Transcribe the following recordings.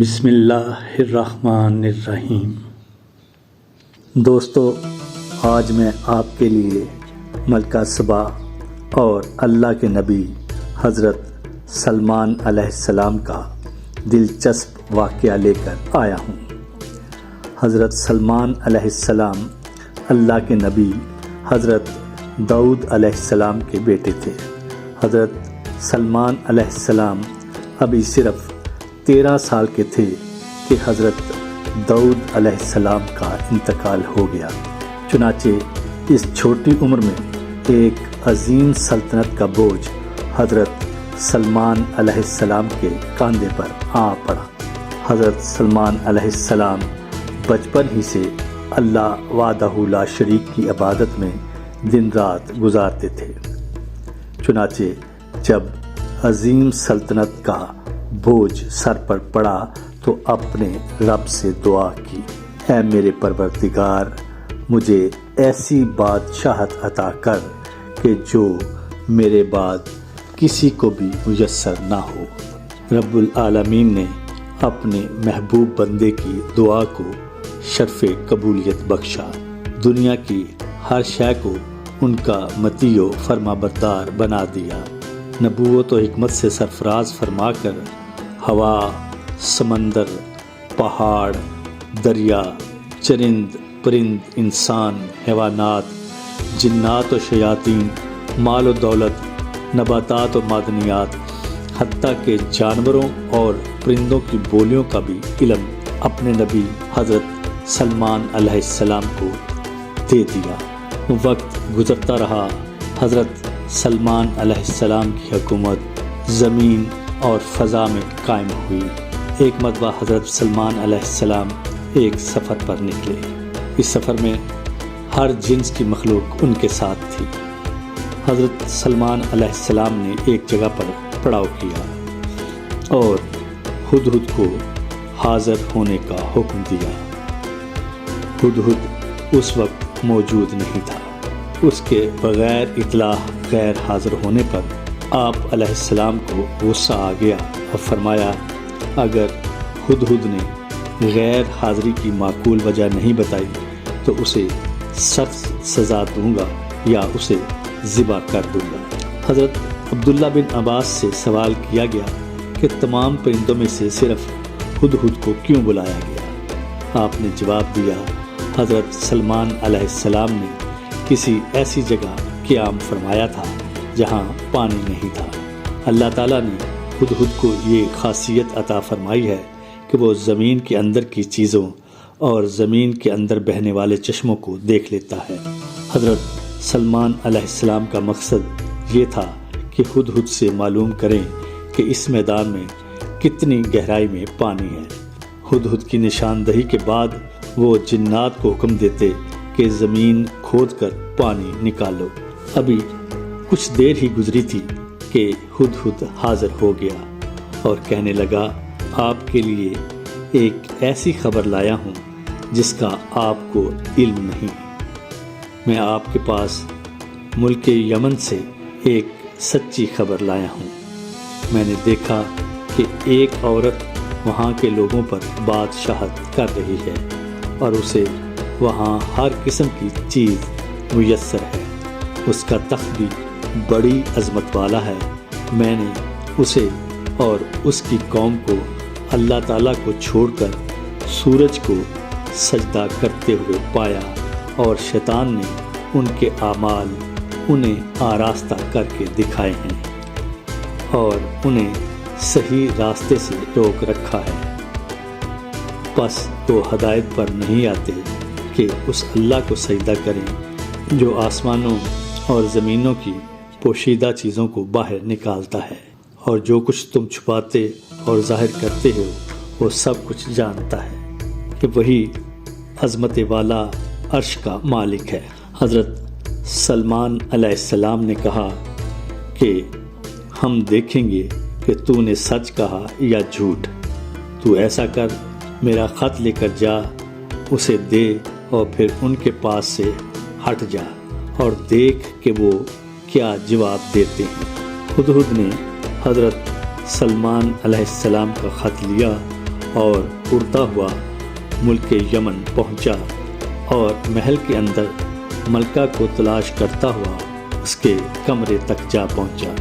بسم اللہ الرحمن الرحیم۔ دوستو، آج میں آپ کے لیے ملکہ سبا اور اللہ کے نبی حضرت سلمان علیہ السلام کا دلچسپ واقعہ لے کر آیا ہوں۔ حضرت سلمان علیہ السلام اللہ کے نبی حضرت داؤد علیہ السلام کے بیٹے تھے۔ حضرت سلمان علیہ السلام ابھی صرف 13 سال کے تھے کہ حضرت داؤد علیہ السلام کا انتقال ہو گیا۔ چنانچہ اس چھوٹی عمر میں ایک عظیم سلطنت کا بوجھ حضرت سلمان علیہ السلام کے کاندھے پر آ پڑا۔ حضرت سلمان علیہ السلام بچپن ہی سے اللہ وحدہ لا شریک کی عبادت میں دن رات گزارتے تھے۔ چنانچہ جب عظیم سلطنت کا بوجھ سر پر پڑا تو اپنے رب سے دعا کی، اے میرے پروردگار، مجھے ایسی بادشاہت عطا کر کہ جو میرے بعد کسی کو بھی میسر نہ ہو۔ رب العالمین نے اپنے محبوب بندے کی دعا کو شرف قبولیت بخشا۔ دنیا کی ہر شے کو ان کا مطیع و فرما بردار بنا دیا۔ نبوت و حکمت سے سرفراز فرما کر ہوا، سمندر، پہاڑ، دریا، چرند پرند، انسان، حیوانات، جنات و شیاطین، مال و دولت، نباتات و معدنیات، حتیٰ کہ جانوروں اور پرندوں کی بولیوں کا بھی علم اپنے نبی حضرت سلمان علیہ السلام کو دے دیا۔ وقت گزرتا رہا، حضرت سلمان علیہ السلام کی حکومت زمین اور فضا میں قائم ہوئی۔ ایک مرتبہ حضرت سلمان علیہ السلام ایک سفر پر نکلے۔ اس سفر میں ہر جنس کی مخلوق ان کے ساتھ تھی۔ حضرت سلمان علیہ السلام نے ایک جگہ پر پڑاؤ کیا اور ہدہد کو حاضر ہونے کا حکم دیا۔ ہدہد اس وقت موجود نہیں تھا۔ اس کے بغیر اطلاع غیر حاضر ہونے پر آپ علیہ السلام کو غصہ آ گیا اور فرمایا، اگر ہدہد نے غیر حاضری کی معقول وجہ نہیں بتائی تو اسے سخت سزا دوں گا یا اسے ذبح کر دوں گا۔ حضرت عبداللہ بن عباس سے سوال کیا گیا کہ تمام پرندوں میں سے صرف ہدہد کو کیوں بلایا گیا؟ آپ نے جواب دیا، حضرت سلمان علیہ السلام نے کسی ایسی جگہ قیام فرمایا تھا جہاں پانی نہیں تھا۔ اللہ تعالیٰ نے ہدہد کو یہ خاصیت عطا فرمائی ہے کہ وہ زمین کے اندر کی چیزوں اور زمین کے اندر بہنے والے چشموں کو دیکھ لیتا ہے۔ حضرت سلمان علیہ السلام کا مقصد یہ تھا کہ ہدہد سے معلوم کریں کہ اس میدان میں کتنی گہرائی میں پانی ہے۔ ہدہد کی نشاندہی کے بعد وہ جنات کو حکم دیتے کہ زمین کھود کر پانی نکالو۔ ابھی کچھ دیر ہی گزری تھی کہ ہدہد حاضر ہو گیا اور کہنے لگا، آپ کے لیے ایک ایسی خبر لایا ہوں جس کا آپ کو علم نہیں۔ میں آپ کے پاس ملک یمن سے ایک سچی خبر لایا ہوں۔ میں نے دیکھا کہ ایک عورت وہاں کے لوگوں پر بادشاہت کر رہی ہے اور اسے وہاں ہر قسم کی چیز میسر ہے۔ اس کا تخت بھی بڑی عظمت والا ہے۔ میں نے اسے اور اس کی قوم کو اللہ تعالیٰ کو چھوڑ کر سورج کو سجدہ کرتے ہوئے پایا اور شیطان نے ان کے اعمال انہیں آراستہ کر کے دکھائے ہیں اور انہیں صحیح راستے سے روک رکھا ہے۔ بس وہ ہدایت پر نہیں آتے کہ اس اللہ کو سجدہ کریں جو آسمانوں اور زمینوں کی پوشیدہ چیزوں کو باہر نکالتا ہے، اور جو کچھ تم چھپاتے اور ظاہر کرتے ہو وہ سب کچھ جانتا ہے کہ وہی عظمت والا عرش کا مالک ہے۔ حضرت سلمان علیہ السلام نے کہا کہ ہم دیکھیں گے کہ تو نے سچ کہا یا جھوٹ۔ تو ایسا کر، میرا خط لے کر جا، اسے دے اور پھر ان کے پاس سے ہٹ جا اور دیکھ کہ وہ کیا جواب دیتے ہیں۔ ہدہد نے حضرت سلمان علیہ السلام کا خط لیا اور اڑتا ہوا ملک یمن پہنچا اور محل کے اندر ملکہ کو تلاش کرتا ہوا اس کے کمرے تک جا پہنچا۔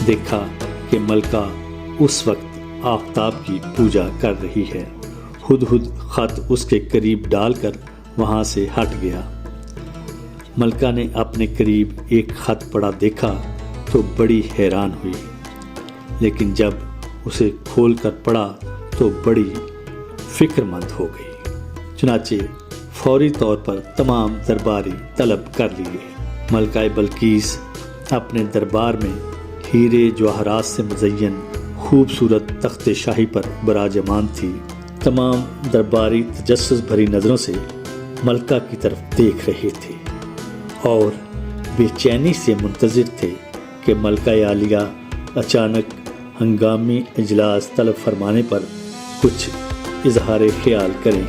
دیکھا کہ ملکہ اس وقت آفتاب کی پوجا کر رہی ہے۔ ہدہد خط اس کے قریب ڈال کر وہاں سے ہٹ گیا۔ ملکہ نے اپنے قریب ایک خط پڑا دیکھا تو بڑی حیران ہوئی، لیکن جب اسے کھول کر پڑھا تو بڑی فکر مند ہو گئی۔ چنانچہ فوری طور پر تمام درباری طلب کر لیے۔ ملکہ بلقیس اپنے دربار میں ہیرے جواہرات سے مزین خوبصورت تخت شاہی پر براجمان تھی۔ تمام درباری تجسس بھری نظروں سے ملکہ کی طرف دیکھ رہے تھے اور بے چینی سے منتظر تھے کہ ملکہ عالیہ اچانک ہنگامی اجلاس طلب فرمانے پر کچھ اظہار خیال کریں۔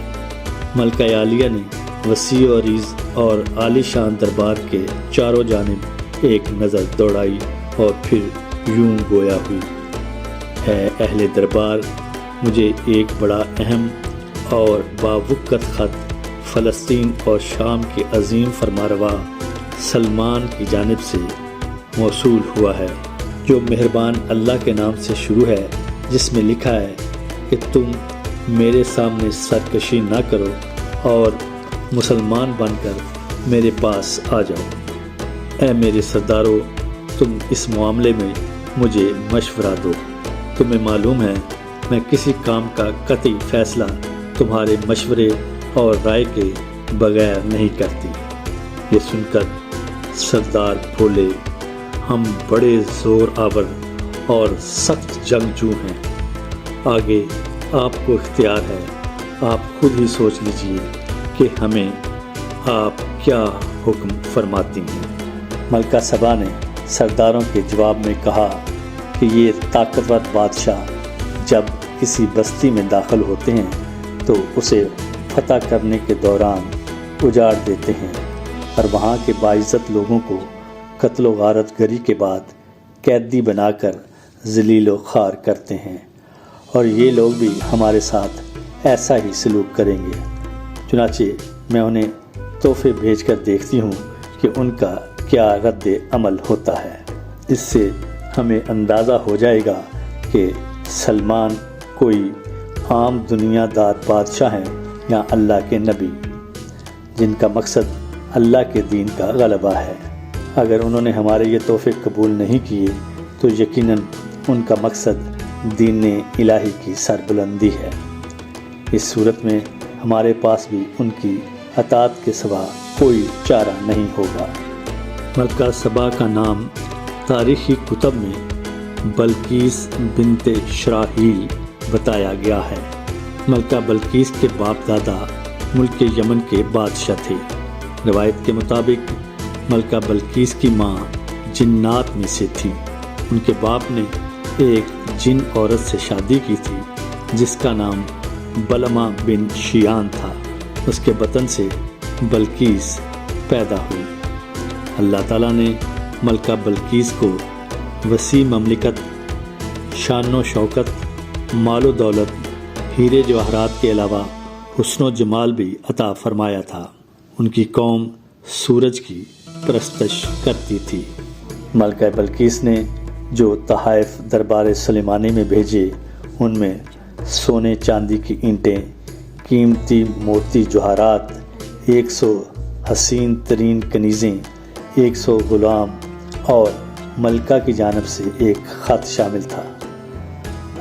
ملکہ عالیہ نے وسیع و عریض اور عالی شان دربار کے چاروں جانب ایک نظر دوڑائی اور پھر یوں گویا ہوئی، اے اہل دربار، مجھے ایک بڑا اہم اور باوقت خط فلسطین اور شام کے عظیم فرمانروا سلمان کی جانب سے موصول ہوا ہے، جو مہربان اللہ کے نام سے شروع ہے، جس میں لکھا ہے کہ تم میرے سامنے سرکشی نہ کرو اور مسلمان بن کر میرے پاس آ جاؤ۔ اے میرے سردارو، تم اس معاملے میں مجھے مشورہ دو۔ تمہیں معلوم ہے میں کسی کام کا قطعی فیصلہ تمہارے مشورے اور رائے کے بغیر نہیں کرتی۔ یہ سن کر سردار بولے، ہم بڑے زور آور اور سخت جنگجو ہیں، آگے آپ کو اختیار ہے، آپ خود ہی سوچ لیجئے کہ ہمیں آپ کیا حکم فرماتی ہیں۔ ملکہ سبا نے سرداروں کے جواب میں کہا کہ یہ طاقتور بادشاہ جب کسی بستی میں داخل ہوتے ہیں تو اسے فتح کرنے کے دوران اجاڑ دیتے ہیں اور وہاں کے باعزت لوگوں کو قتل و غارت گری کے بعد قیدی بنا کر ذلیل و خوار کرتے ہیں، اور یہ لوگ بھی ہمارے ساتھ ایسا ہی سلوک کریں گے۔ چنانچہ میں انہیں تحفے بھیج کر دیکھتی ہوں کہ ان کا کیا رد عمل ہوتا ہے۔ اس سے ہمیں اندازہ ہو جائے گا کہ سلمان کوئی عام دنیا دار بادشاہ ہیں یا اللہ کے نبی، جن کا مقصد اللہ کے دین کا غلبہ ہے۔ اگر انہوں نے ہمارے یہ تحفے قبول نہیں کیے تو یقیناً ان کا مقصد دین الہی کی سربلندی ہے۔ اس صورت میں ہمارے پاس بھی ان کی اطاعت کے سوا کوئی چارہ نہیں ہوگا۔ ملکہ سبا کا نام تاریخی کتب میں بلقیس بنت شراحیل بتایا گیا ہے۔ ملکہ بلقیس کے باپ دادا ملک یمن کے بادشاہ تھے۔ روایت کے مطابق ملکہ بلقیس کی ماں جنات میں سے تھی۔ ان کے باپ نے ایک جن عورت سے شادی کی تھی جس کا نام بلما بن شیان تھا۔ اس کے بطن سے بلقیس پیدا ہوئی۔ اللہ تعالیٰ نے ملکہ بلقیس کو وسیع مملکت، شان و شوکت، مال و دولت، ہیرے جواہرات کے علاوہ حسن و جمال بھی عطا فرمایا تھا۔ ان کی قوم سورج کی پرستش کرتی تھی۔ ملکہ بلقیس نے جو تحائف دربار سلیمانی میں بھیجے ان میں سونے چاندی کی اینٹیں، قیمتی موتی جواہرات، 100 حسین ترین کنیزیں، 100 غلام اور ملکہ کی جانب سے ایک خط شامل تھا۔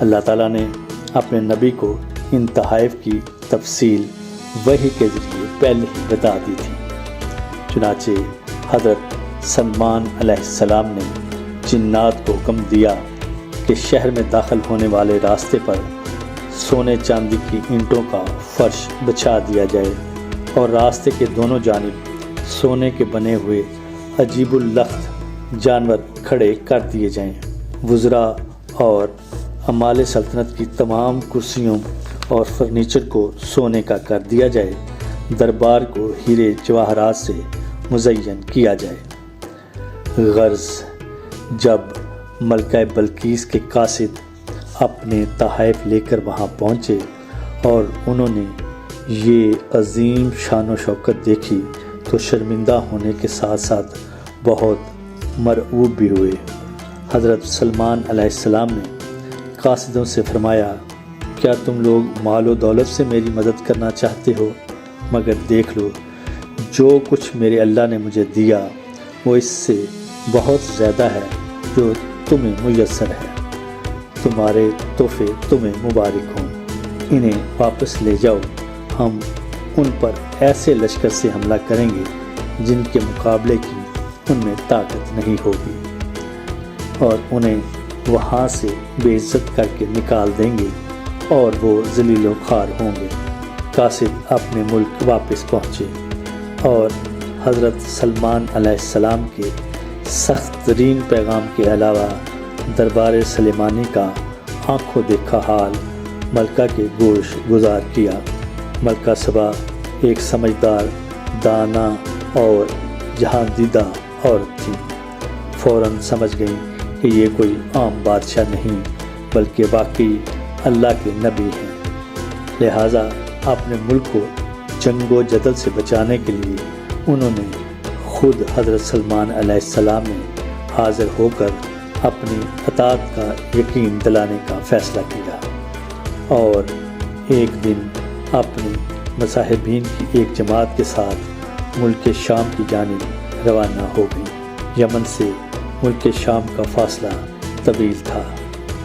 اللہ تعالیٰ نے اپنے نبی کو ان تحائف کی تفصیل وحی کے ذریعے پہلے ہی بتا دی تھی۔ چنانچہ حضرت سلمان علیہ السلام نے جنات کو حکم دیا کہ شہر میں داخل ہونے والے راستے پر سونے چاندی کی اینٹوں کا فرش بچھا دیا جائے اور راستے کے دونوں جانب سونے کے بنے ہوئے عجیب اللخت جانور کھڑے کر دیے جائیں۔ وزراء اور عمال سلطنت کی تمام کرسیوں اور فرنیچر کو سونے کا کر دیا جائے۔ دربار کو ہیرے جواہرات سے مزین کیا جائے۔ غرض جب ملکہ بلقیس کے قاصد اپنے تحائف لے کر وہاں پہنچے اور انہوں نے یہ عظیم شان و شوکت دیکھی تو شرمندہ ہونے کے ساتھ ساتھ بہت مرعوب بھی ہوئے۔ حضرت سلمان علیہ السلام نے قاصدوں سے فرمایا، کیا تم لوگ مال و دولت سے میری مدد کرنا چاہتے ہو؟ مگر دیکھ لو، جو کچھ میرے اللہ نے مجھے دیا وہ اس سے بہت زیادہ ہے جو تمہیں میسر ہے۔ تمہارے تحفے تمہیں مبارک ہوں، انہیں واپس لے جاؤ، ہم ان پر ایسے لشکر سے حملہ کریں گے جن کے مقابلے کی ان میں طاقت نہیں ہوگی، اور انہیں وہاں سے بے عزت کر کے نکال دیں گے اور وہ ذلیل و خوار ہوں گے۔ قاصد اپنے ملک واپس پہنچے اور حضرت سلمان علیہ السلام کے سخت ترین پیغام کے علاوہ دربار سلیمانی کا آنکھوں دیکھا حال ملکہ کے گوش گزار کیا۔ ملکہ سبا ایک سمجھدار، دانا اور جہاں دیدہ عورت تھی۔ فوراً سمجھ گئی کہ یہ کوئی عام بادشاہ نہیں بلکہ واقعی اللہ کے نبی ہیں، لہٰذا اپنے ملک کو جنگ و جدل سے بچانے کے لیے انہوں نے خود حضرت سلمان علیہ السلام میں حاضر ہو کر اپنی اطاعت کا یقین دلانے کا فیصلہ کیا، اور ایک دن اپنی مصاحبین کی ایک جماعت کے ساتھ ملک شام کی جانب روانہ ہو گئی۔ یمن سے ملک شام کا فاصلہ طویل تھا۔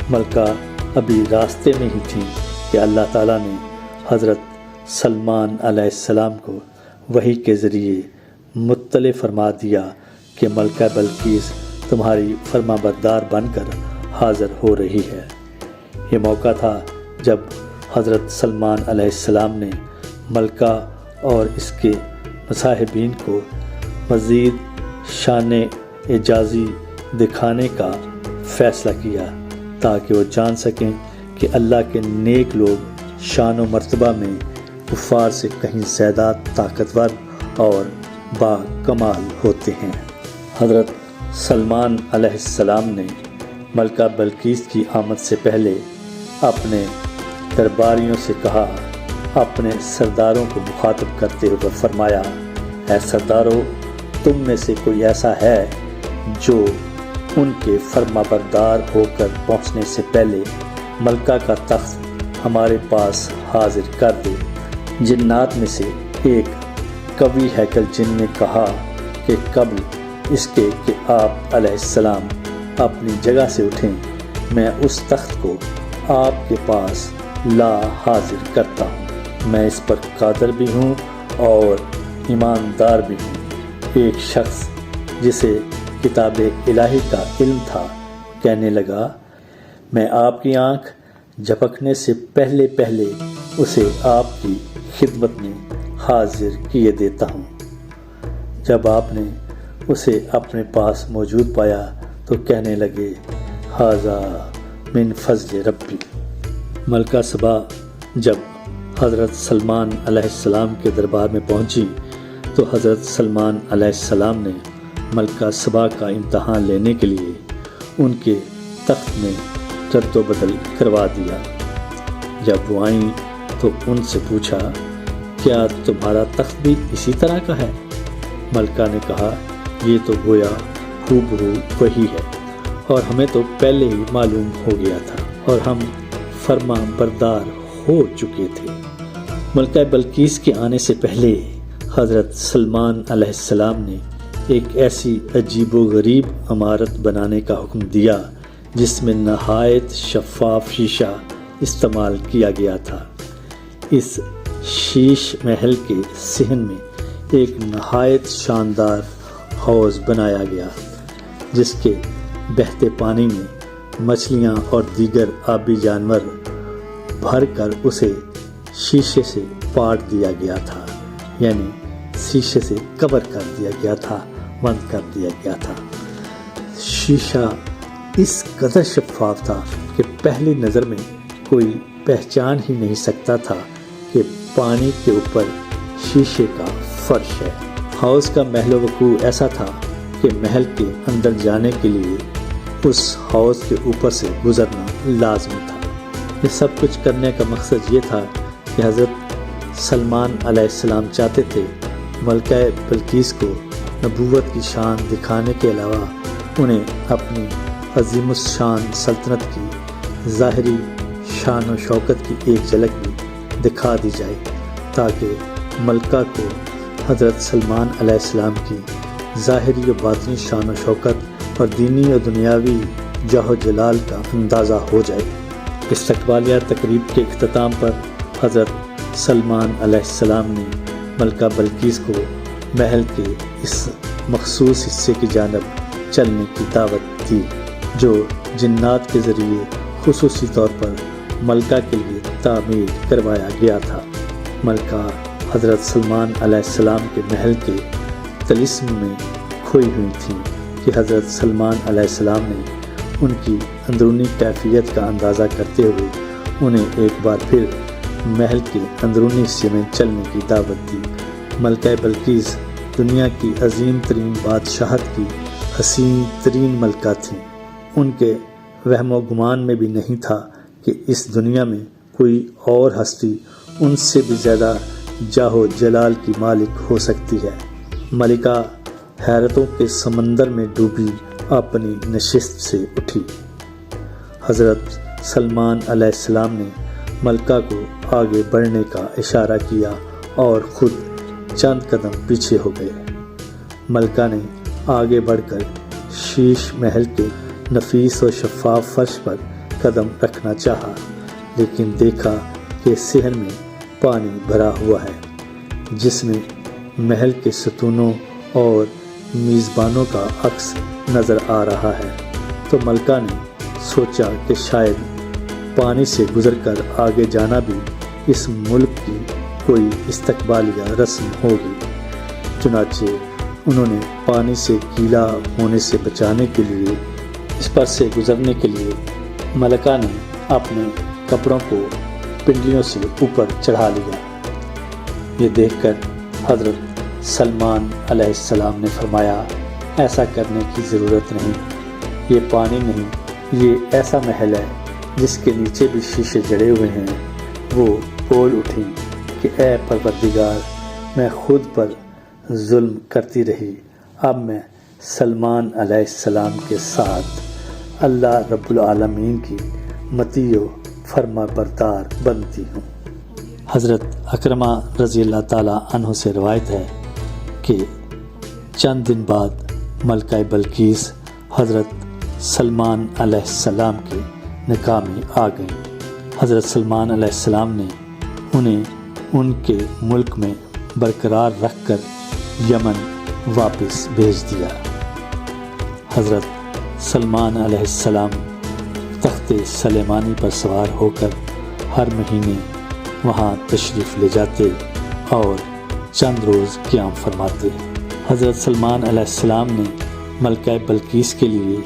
ملکہ ابھی راستے میں ہی تھی کہ اللہ تعالیٰ نے حضرت سلمان علیہ السلام کو وحی کے ذریعے مطلع فرما دیا کہ ملکہ بلقیس تمہاری فرما بردار بن کر حاضر ہو رہی ہے۔ یہ موقع تھا جب حضرت سلمان علیہ السلام نے ملکہ اور اس کے مصاحبین کو مزید شان اعجازی دکھانے کا فیصلہ کیا تاکہ وہ جان سکیں کہ اللہ کے نیک لوگ شان و مرتبہ میں کفار سے کہیں زیادہ طاقتور اور با کمال ہوتے ہیں۔ حضرت سلمان علیہ السلام نے ملکہ بلقیس کی آمد سے پہلے اپنے درباریوں سے کہا، اپنے سرداروں کو مخاطب کرتے ہوئے فرمایا، اے سرداروں، تم میں سے کوئی ایسا ہے جو ان کے فرما بردار ہو کر پہنچنے سے پہلے ملکہ کا تخت ہمارے پاس حاضر کر دے؟ جنات میں سے ایک قوی ہیکل جن نے کہا کہ قبل اس کے کہ آپ علیہ السلام اپنی جگہ سے اٹھیں میں اس تخت کو آپ کے پاس لا حاضر کرتا ہوں، میں اس پر قادر بھی ہوں اور ایماندار بھی ہوں۔ ایک شخص جسے کتاب الہی کا علم تھا کہنے لگا، میں آپ کی آنکھ جھپکنے سے پہلے پہلے اسے آپ کی خدمت میں حاضر کیے دیتا ہوں۔ جب آپ نے اسے اپنے پاس موجود پایا تو کہنے لگے، ھذا من فضل ربی۔ ملکہ سبا جب حضرت سلمان علیہ السلام کے دربار میں پہنچی تو حضرت سلمان علیہ السلام نے ملکہ سبا کا امتحان لینے کے لیے ان کے تخت میں رد و بدل کروا دیا۔ جب وہ آئیں تو ان سے پوچھا، کیا تمہارا تخت بھی اسی طرح کا ہے؟ ملکہ نے کہا، یہ تو گویا ہو وہی ہے، اور ہمیں تو پہلے ہی معلوم ہو گیا تھا اور ہم فرما بردار ہو چکے تھے۔ ملکہ بلقیس کے آنے سے پہلے حضرت سلمان علیہ السلام نے ایک ایسی عجیب و غریب عمارت بنانے کا حکم دیا جس میں نہایت شفاف شیشہ استعمال کیا گیا تھا۔ اس شیش محل کے صحن میں ایک نہایت شاندار حوض بنایا گیا جس کے بہتے پانی میں مچھلیاں اور دیگر آبی جانور بھر کر اسے شیشے سے پاٹ دیا گیا تھا، یعنی شیشے سے کور کر دیا گیا تھا، بند کر دیا گیا تھا۔ شیشہ اس قدر شفاف تھا کہ پہلی نظر میں کوئی پہچان ہی نہیں سکتا تھا کہ پانی کے اوپر شیشے کا فرش ہے۔ حوض کا محل وقوع ایسا تھا کہ محل کے اندر جانے کے لیے اس حوض کے اوپر سے گزرنا لازمی تھا۔ یہ سب کچھ کرنے کا مقصد یہ تھا کہ حضرت سلمان علیہ السلام چاہتے تھے ملکہ بلقیس کو نبوت کی شان دکھانے کے علاوہ انہیں اپنی عظیم الشان سلطنت کی ظاہری شان و شوکت کی ایک جھلک بھی دکھا دی جائے، تاکہ ملکہ کو حضرت سلمان علیہ السلام کی ظاہری و باطنی شان و شوکت اور دینی و دنیاوی جاہ و جلال کا اندازہ ہو جائے۔ استقبالیہ تقریب کے اختتام پر حضرت سلمان علیہ السلام نے ملکہ بلقیس کو محل کے اس مخصوص حصے کی جانب چلنے کی دعوت دی جو جنات کے ذریعے خصوصی طور پر ملکہ کے لیے تعمیر کروایا گیا تھا۔ ملکہ حضرت سلمان علیہ السلام کے محل کے طلسم میں کھوئی ہوئی تھیں کہ حضرت سلمان علیہ السلام نے ان کی اندرونی کیفیت کا اندازہ کرتے ہوئے انہیں ایک بار پھر محل کے اندرونی حصے میں چلنے کی دعوت دی۔ ملکہ بلقیس دنیا کی عظیم ترین بادشاہت کی حسین ترین ملکہ تھیں۔ ان کے وہم و گمان میں بھی نہیں تھا کہ اس دنیا میں کوئی اور ہستی ان سے بھی زیادہ جاہ و جلال کی مالک ہو سکتی ہے۔ ملکہ حیرتوں کے سمندر میں ڈوبی اپنی نشست سے اٹھی۔ حضرت سلمان علیہ السلام نے ملکہ کو آگے بڑھنے کا اشارہ کیا اور خود چند قدم پیچھے ہو گئے۔ ملکہ نے آگے بڑھ کر شیش محل کے نفیس و شفاف فرش پر قدم رکھنا چاہا، لیکن دیکھا کہ صحن میں پانی بھرا ہوا ہے جس میں محل کے ستونوں اور میزبانوں کا عکس نظر آ رہا ہے۔ تو ملکہ نے سوچا کہ شاید پانی سے گزر کر آگے جانا بھی اس ملک کی کوئی استقبالیہ رسم ہوگی۔ چنانچہ انہوں نے پانی سے گیلا ہونے سے بچانے کے لیے اس پر سے گزرنے کے لیے ملکہ نے اپنے کپڑوں کو پنڈلیوں سے اوپر چڑھا لیا۔ یہ دیکھ کر حضرت سلمان علیہ السلام نے فرمایا، ایسا کرنے کی ضرورت نہیں، یہ پانی نہیں، یہ ایسا محل ہے جس کے نیچے بھی شیشے جڑے ہوئے ہیں۔ وہ بول اٹھی کہ اے پروردگار، میں خود پر ظلم کرتی رہی، اب میں سلمان علیہ السلام کے ساتھ اللہ رب العالمین کی مطیع و فرما بردار بنتی ہوں۔ حضرت اکرمہ رضی اللہ تعالیٰ عنہ سے روایت ہے کہ چند دن بعد ملکہ بلقیس حضرت سلمان علیہ السلام کے نکاح میں آ گئیں۔ حضرت سلمان علیہ السلام نے انہیں ان کے ملک میں برقرار رکھ کر یمن واپس بھیج دیا۔ حضرت سلمان علیہ السلام تخت سلیمانی پر سوار ہو کر ہر مہینے وہاں تشریف لے جاتے اور چند روز قیام فرماتے۔ حضرت سلمان علیہ السلام نے ملکہ بلقیس کے لیے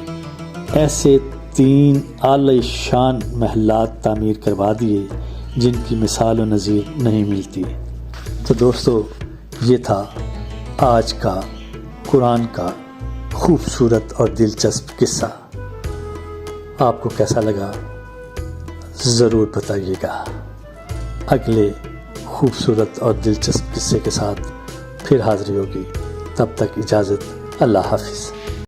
ایسے 3 اعلی شان محلات تعمیر کروا دیے جن کی مثال و نظیر نہیں ملتی۔ تو دوستو، یہ تھا آج کا قرآن کا خوبصورت اور دلچسپ قصہ۔ آپ کو کیسا لگا ضرور بتائیے گا۔ اگلے خوبصورت اور دلچسپ قصے کے ساتھ پھر حاضری ہوگی، تب تک اجازت، اللہ حافظ۔